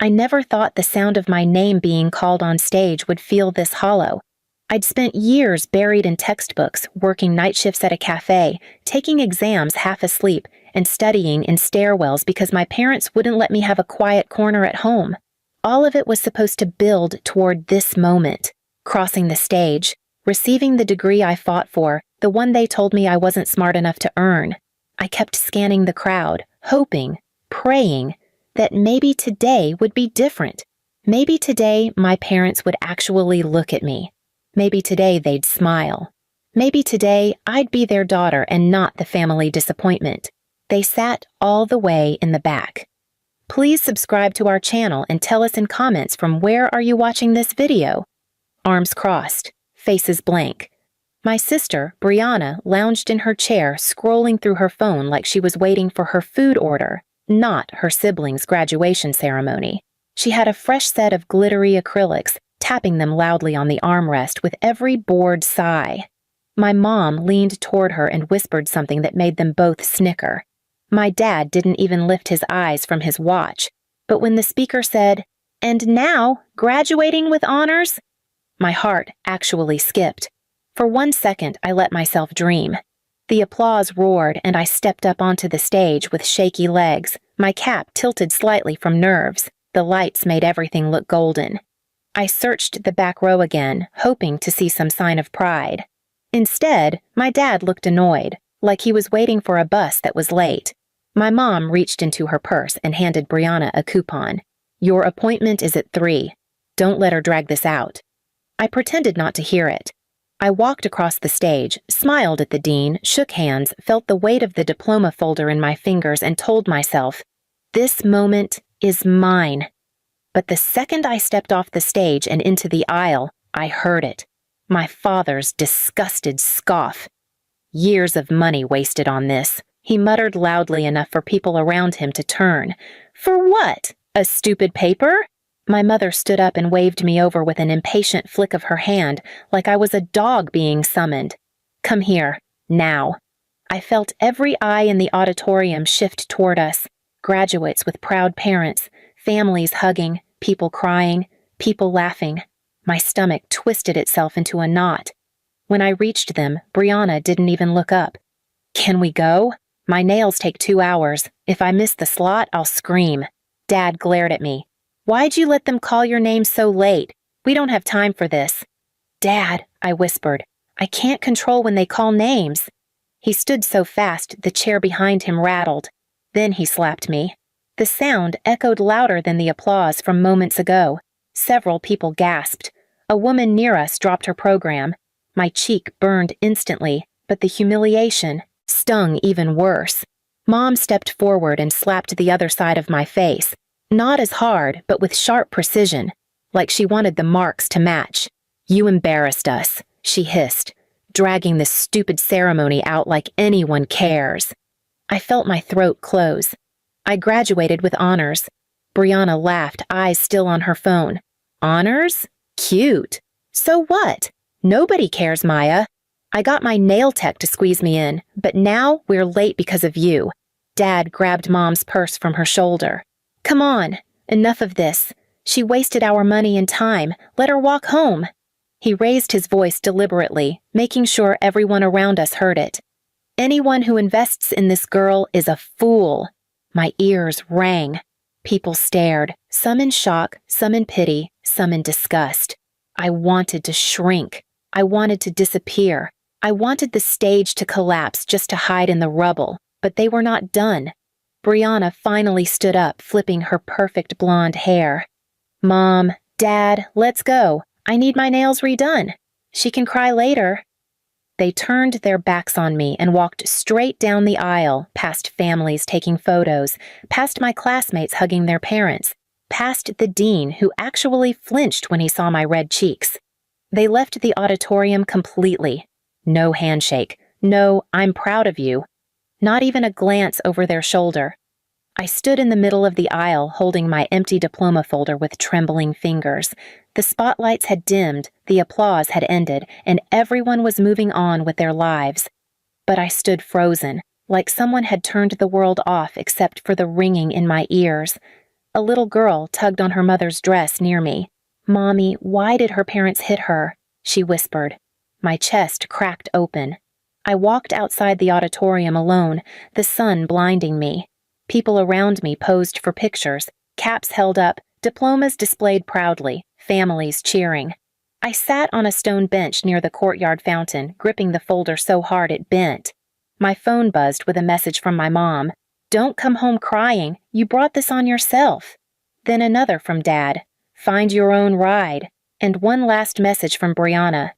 I never thought the sound of my name being called on stage would feel this hollow. I'd spent years buried in textbooks, working night shifts at a cafe, taking exams half asleep, and studying in stairwells because my parents wouldn't let me have a quiet corner at home. All of it was supposed to build toward this moment, crossing the stage, receiving the degree I fought for, the one they told me I wasn't smart enough to earn. I kept scanning the crowd, hoping, praying, that maybe today would be different. Maybe today my parents would actually look at me. Maybe today they'd smile. Maybe today I'd be their daughter and not the family disappointment. They sat all the way in the back. Please subscribe to our channel and tell us in comments from where are you watching this video. Arms crossed, faces blank. My sister, Brianna, lounged in her chair, scrolling through her phone like she was waiting for her food order, not her siblings' graduation ceremony. She had a fresh set of glittery acrylics, tapping them loudly on the armrest with every bored sigh. My mom leaned toward her and whispered something that made them both snicker. My dad didn't even lift his eyes from his watch, but when the speaker said, "And now, graduating with honors," my heart actually skipped. For 1 second, I let myself dream. The applause roared, and I stepped up onto the stage with shaky legs, my cap tilted slightly from nerves. The lights made everything look golden. I searched the back row again, hoping to see some sign of pride. Instead, my dad looked annoyed, like he was waiting for a bus that was late. My mom reached into her purse and handed Brianna a coupon. "Your appointment is at 3. Don't let her drag this out." I pretended not to hear it. I walked across the stage, smiled at the dean, shook hands, felt the weight of the diploma folder in my fingers, and told myself, this moment is mine. But the second I stepped off the stage and into the aisle, I heard it. My father's disgusted scoff. "Years of money wasted on this," he muttered loudly enough for people around him to turn. "For what? A stupid paper?" My mother stood up and waved me over with an impatient flick of her hand, like I was a dog being summoned. "Come here, now." I felt every eye in the auditorium shift toward us. Graduates with proud parents, families hugging, people crying, people laughing. My stomach twisted itself into a knot. When I reached them, Brianna didn't even look up. "Can we go? My nails take 2 hours. If I miss the slot, I'll scream." Dad glared at me. "Why'd you let them call your name so late? We don't have time for this." "Dad," I whispered, "I can't control when they call names." He stood so fast the chair behind him rattled. Then he slapped me. The sound echoed louder than the applause from moments ago. Several people gasped. A woman near us dropped her program. My cheek burned instantly, but the humiliation stung even worse. Mom stepped forward and slapped the other side of my face. Not as hard, but with sharp precision, like she wanted the marks to match. "You embarrassed us," she hissed, dragging this stupid ceremony out like anyone cares. I felt my throat close. "I graduated with honors." Brianna laughed, eyes still on her phone. "Honors? Cute. So what? Nobody cares, Maya. I got my nail tech to squeeze me in, but now we're late because of you." Dad grabbed Mom's purse from her shoulder. "Come on, enough of this. She wasted our money and time. Let her walk home." He raised his voice deliberately, making sure everyone around us heard it. "Anyone who invests in this girl is a fool." My ears rang. People stared, some in shock, some in pity, some in disgust. I wanted to shrink. I wanted to disappear. I wanted the stage to collapse just to hide in the rubble, but they were not done. Brianna finally stood up, flipping her perfect blonde hair. "Mom, Dad, let's go. I need my nails redone. She can cry later." They turned their backs on me and walked straight down the aisle, past families taking photos, past my classmates hugging their parents, past the dean who actually flinched when he saw my red cheeks. They left the auditorium completely. No handshake. No, "I'm proud of you." Not even a glance over their shoulder. I stood in the middle of the aisle, holding my empty diploma folder with trembling fingers. The spotlights had dimmed, the applause had ended, and everyone was moving on with their lives. But I stood frozen, like someone had turned the world off except for the ringing in my ears. A little girl tugged on her mother's dress near me. "Mommy, why did her parents hit her?" she whispered. My chest cracked open. I walked outside the auditorium alone, the sun blinding me. People around me posed for pictures, caps held up, diplomas displayed proudly, families cheering. I sat on a stone bench near the courtyard fountain, gripping the folder so hard it bent. My phone buzzed with a message from my mom. "Don't come home crying. You brought this on yourself." Then another from Dad. "Find your own ride." And one last message from Brianna.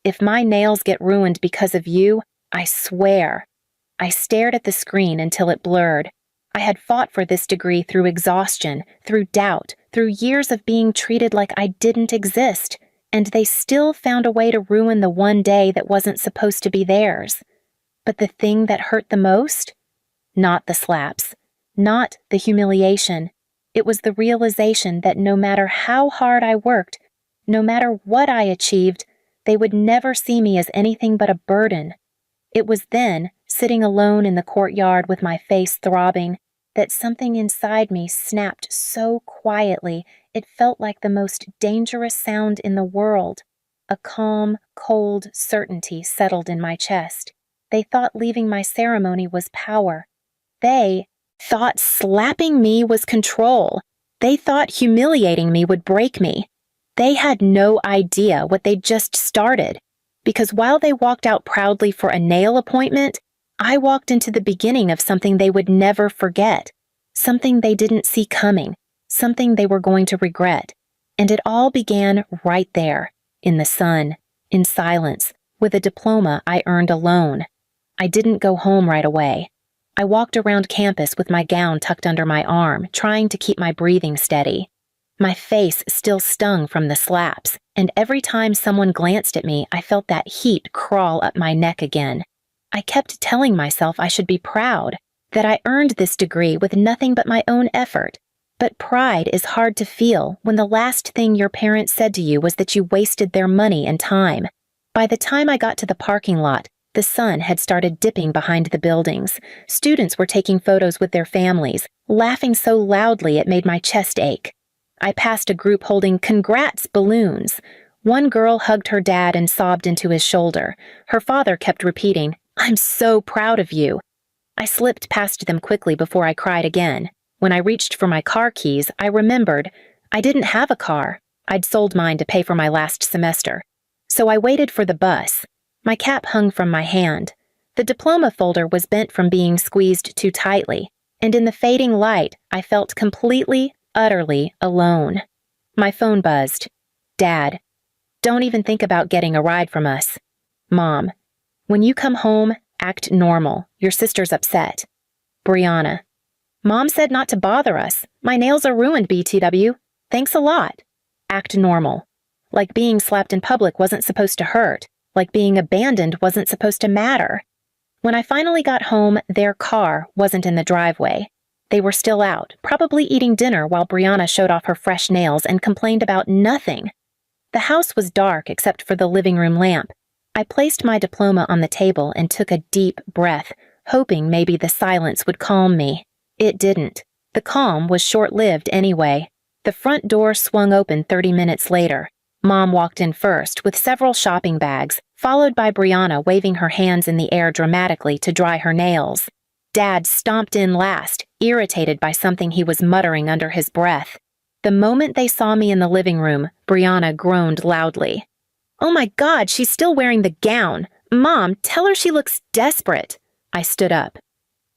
"If my nails get ruined because of you, I swear." I stared at the screen until it blurred. I had fought for this degree through exhaustion, through doubt, through years of being treated like I didn't exist, and they still found a way to ruin the one day that wasn't supposed to be theirs. But the thing that hurt the most? Not the slaps, not the humiliation. It was the realization that no matter how hard I worked, no matter what I achieved, they would never see me as anything but a burden. It was then, sitting alone in the courtyard with my face throbbing, that something inside me snapped so quietly it felt like the most dangerous sound in the world. A calm, cold certainty settled in my chest. They thought leaving my ceremony was power. They thought slapping me was control. They thought humiliating me would break me. They had no idea what they'd just started, because while they walked out proudly for a nail appointment, I walked into the beginning of something they would never forget, something they didn't see coming, something they were going to regret. And it all began right there, in the sun, in silence, with a diploma I earned alone. I didn't go home right away. I walked around campus with my gown tucked under my arm, trying to keep my breathing steady. My face still stung from the slaps, and every time someone glanced at me, I felt that heat crawl up my neck again. I kept telling myself I should be proud, that I earned this degree with nothing but my own effort. But pride is hard to feel when the last thing your parents said to you was that you wasted their money and time. By the time I got to the parking lot, the sun had started dipping behind the buildings. Students were taking photos with their families, laughing so loudly it made my chest ache. I passed a group holding "Congrats" balloons. One girl hugged her dad and sobbed into his shoulder. Her father kept repeating, "I'm so proud of you." I slipped past them quickly before I cried again. When I reached for my car keys, I remembered I didn't have a car. I'd sold mine to pay for my last semester. So I waited for the bus. My cap hung from my hand. The diploma folder was bent from being squeezed too tightly, and in the fading light, I felt completely, utterly alone. My phone buzzed. Dad, don't even think about getting a ride from us. Mom, when you come home, act normal. Your sister's upset. Brianna, Mom said not to bother us. My nails are ruined, BTW. Thanks a lot. Act normal. Like being slapped in public wasn't supposed to hurt. Like being abandoned wasn't supposed to matter. When I finally got home, their car wasn't in the driveway. They were still out, probably eating dinner while Brianna showed off her fresh nails and complained about nothing. The house was dark except for the living room lamp. I placed my diploma on the table and took a deep breath, hoping maybe the silence would calm me. It didn't. The calm was short-lived anyway. The front door swung open 30 minutes later. Mom walked in first with several shopping bags, followed by Brianna waving her hands in the air dramatically to dry her nails. Dad stomped in last, irritated by something he was muttering under his breath. The moment they saw me in the living room, Brianna groaned loudly. "Oh my God, she's still wearing the gown! Mom, tell her she looks desperate!" I stood up.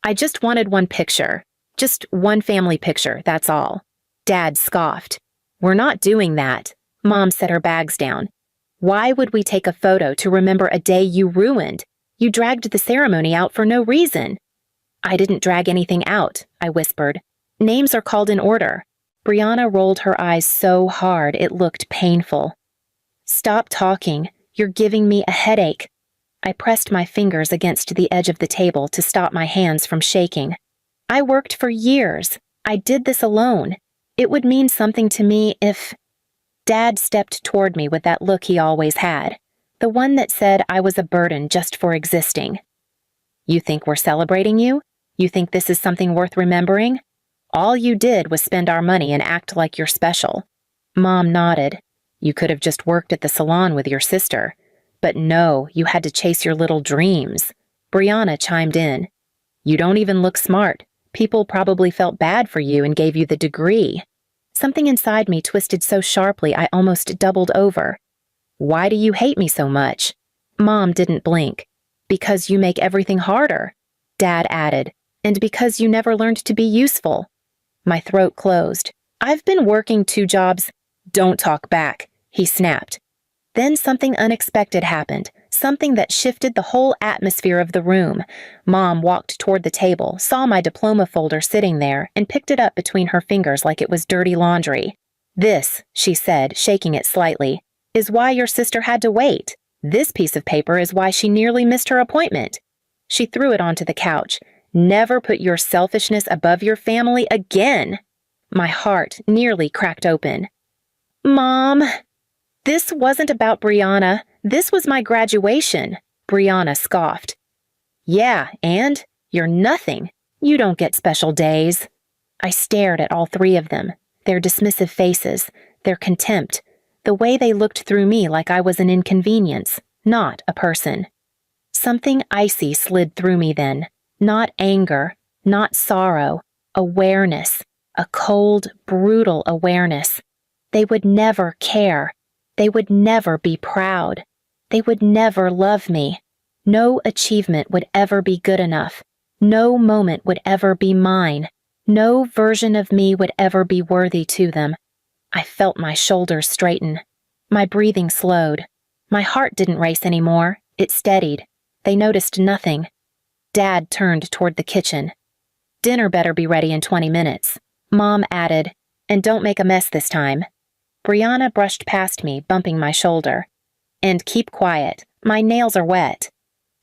"I just wanted one picture. Just one family picture, that's all." Dad scoffed. "We're not doing that." Mom set her bags down. "Why would we take a photo to remember a day you ruined? You dragged the ceremony out for no reason." "I didn't drag anything out," I whispered. "Names are called in order." Brianna rolled her eyes so hard it looked painful. "Stop talking. You're giving me a headache." I pressed my fingers against the edge of the table to stop my hands from shaking. I worked for years. I did this alone. It would mean something to me if... Dad stepped toward me with that look he always had, the one that said I was a burden just for existing. "You think we're celebrating you? You think this is something worth remembering?" All you did was spend our money and act like you're special." Mom nodded. "You could have just worked at the salon with your sister. But no, you had to chase your little dreams." Brianna chimed in. "You don't even look smart. People probably felt bad for you and gave you the degree." Something inside me twisted so sharply I almost doubled over. "Why do you hate me so much?" Mom didn't blink. "Because you make everything harder," Dad added, "and because you never learned to be useful." My throat closed. "I've been working 2 jobs." "Don't talk back," he snapped. Then something unexpected happened, something that shifted the whole atmosphere of the room. Mom walked toward the table, saw my diploma folder sitting there, and picked it up between her fingers like it was dirty laundry. "This," she said, shaking it slightly, "is why your sister had to wait. This piece of paper is why she nearly missed her appointment." She threw it onto the couch. "Never put your selfishness above your family again." My heart nearly cracked open. "Mom." "This wasn't about Brianna. This was my graduation," Brianna scoffed. "Yeah, and? You're nothing. You don't get special days." I stared at all 3 of them, their dismissive faces, their contempt, the way they looked through me like I was an inconvenience, not a person. Something icy slid through me then. Not anger, not sorrow, awareness, a cold, brutal awareness. They would never care. They would never be proud. They would never love me. No achievement would ever be good enough. No moment would ever be mine. No version of me would ever be worthy to them. I felt my shoulders straighten. My breathing slowed. My heart didn't race anymore. It steadied. They noticed nothing. Dad turned toward the kitchen. "Dinner better be ready in 20 minutes. Mom added, "And don't make a mess this time." Brianna brushed past me, bumping my shoulder. "And keep quiet. My nails are wet."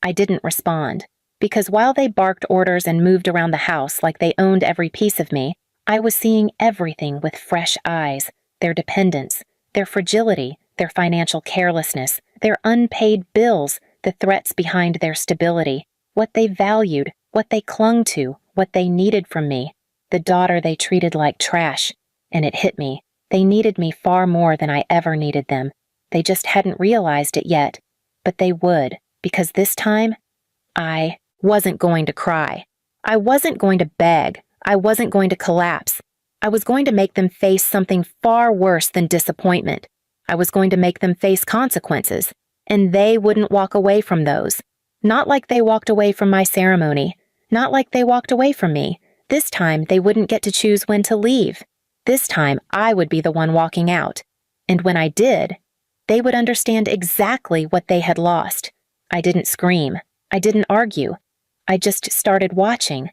I didn't respond, because while they barked orders and moved around the house like they owned every piece of me, I was seeing everything with fresh eyes, their dependence, their fragility, their financial carelessness, their unpaid bills, the threats behind their stability, what they valued, what they clung to, what they needed from me, the daughter they treated like trash. And it hit me. They needed me far more than I ever needed them. They just hadn't realized it yet. But they would, because this time, I wasn't going to cry. I wasn't going to beg. I wasn't going to collapse. I was going to make them face something far worse than disappointment. I was going to make them face consequences, and they wouldn't walk away from those. Not like they walked away from my ceremony. Not like they walked away from me. This time, they wouldn't get to choose when to leave. This time, I would be the one walking out. And when I did, they would understand exactly what they had lost. I didn't scream. I didn't argue. I just started watching.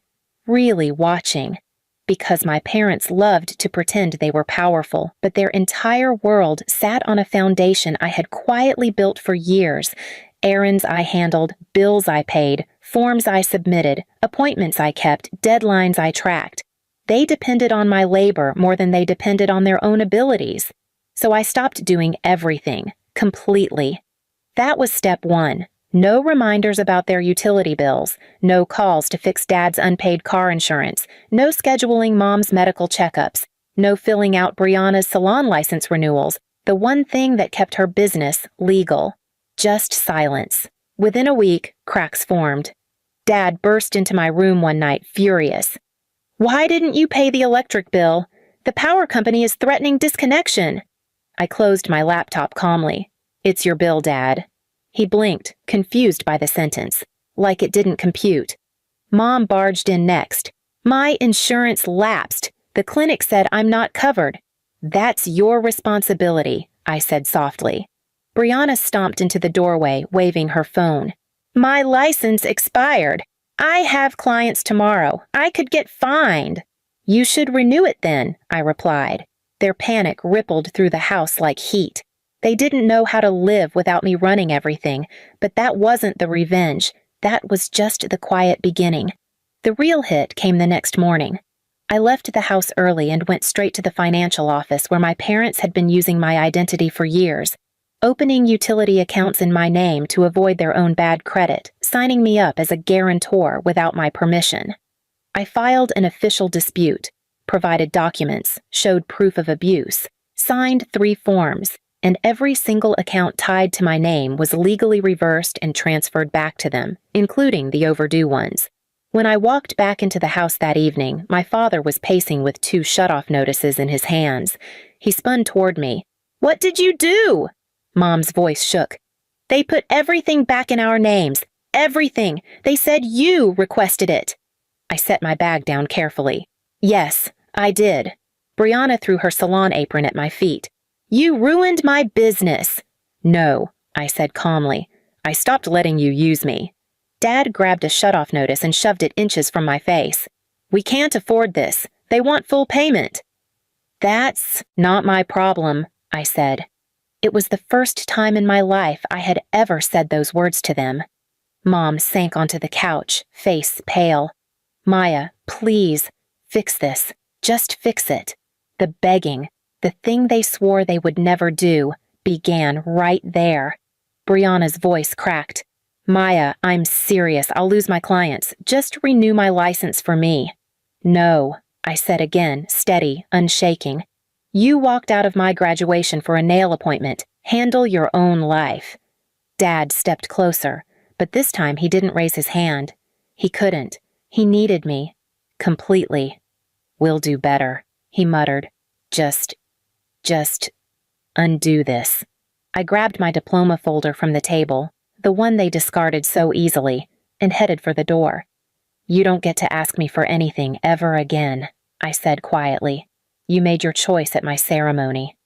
Really watching. Because my parents loved to pretend they were powerful, but their entire world sat on a foundation I had quietly built for years. Errands I handled, bills I paid, forms I submitted, appointments I kept, deadlines I tracked. They depended on my labor more than they depended on their own abilities. So I stopped doing everything, completely. That was step 1. No reminders about their utility bills, no calls to fix Dad's unpaid car insurance, no scheduling Mom's medical checkups, no filling out Brianna's salon license renewals, the one thing that kept her business legal. Just silence. Within a week, cracks formed. Dad burst into my room one night, furious. "Why didn't you pay the electric bill? The power company is threatening disconnection." I closed my laptop calmly. "It's your bill, Dad." He blinked, confused by the sentence, like it didn't compute. Mom barged in next. "My insurance lapsed. The clinic said I'm not covered." "That's your responsibility," I said softly. Brianna stomped into the doorway, waving her phone. "My license expired. I have clients tomorrow. I could get fined." "You should renew it then," I replied. Their panic rippled through the house like heat. They didn't know how to live without me running everything, but that wasn't the revenge. That was just the quiet beginning. The real hit came the next morning. I left the house early and went straight to the financial office where my parents had been using my identity for years, opening utility accounts in my name to avoid their own bad credit, signing me up as a guarantor without my permission. I filed an official dispute, provided documents, showed proof of abuse, signed 3 forms, and every single account tied to my name was legally reversed and transferred back to them, including the overdue ones. When I walked back into the house that evening, my father was pacing with 2 shut-off notices in his hands. He spun toward me. "What did you do?" Mom's voice shook. "They put everything back in our names. Everything. They said you requested it." I set my bag down carefully. "Yes, I did." Brianna threw her salon apron at my feet. "You ruined my business." "No," I said calmly. "I stopped letting you use me." Dad grabbed a shutoff notice and shoved it inches from my face. "We can't afford this. They want full payment." "That's not my problem," I said. It was the first time in my life I had ever said those words to them. Mom sank onto the couch, face pale. "Maya, please, fix this. Just fix it." The begging, the thing they swore they would never do, began right there. Brianna's voice cracked. "Maya, I'm serious. I'll lose my clients. Just renew my license for me." "No," I said again, steady, unshaking. "You walked out of my graduation for a nail appointment. Handle your own life." Dad stepped closer, but this time he didn't raise his hand. He couldn't. He needed me. Completely. "We'll do better," he muttered. Just undo this." I grabbed my diploma folder from the table, the one they discarded so easily, and headed for the door. "You don't get to ask me for anything ever again," I said quietly. "You made your choice at my ceremony."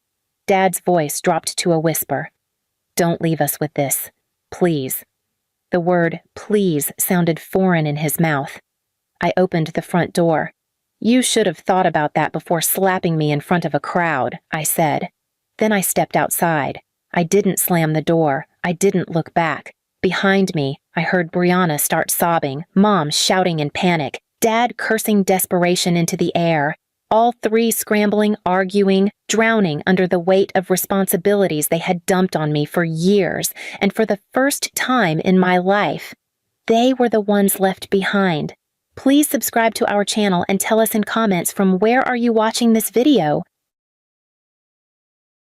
Dad's voice dropped to a whisper. "Don't leave us with this. Please." The word please sounded foreign in his mouth. I opened the front door. "You should have thought about that before slapping me in front of a crowd," I said. Then I stepped outside. I didn't slam the door. I didn't look back. Behind me, I heard Brianna start sobbing, Mom shouting in panic, Dad cursing desperation into the air. All 3 scrambling, arguing, drowning under the weight of responsibilities they had dumped on me for years, and for the first time in my life. They were the ones left behind. Please subscribe to our channel and tell us in comments from where are you watching this video.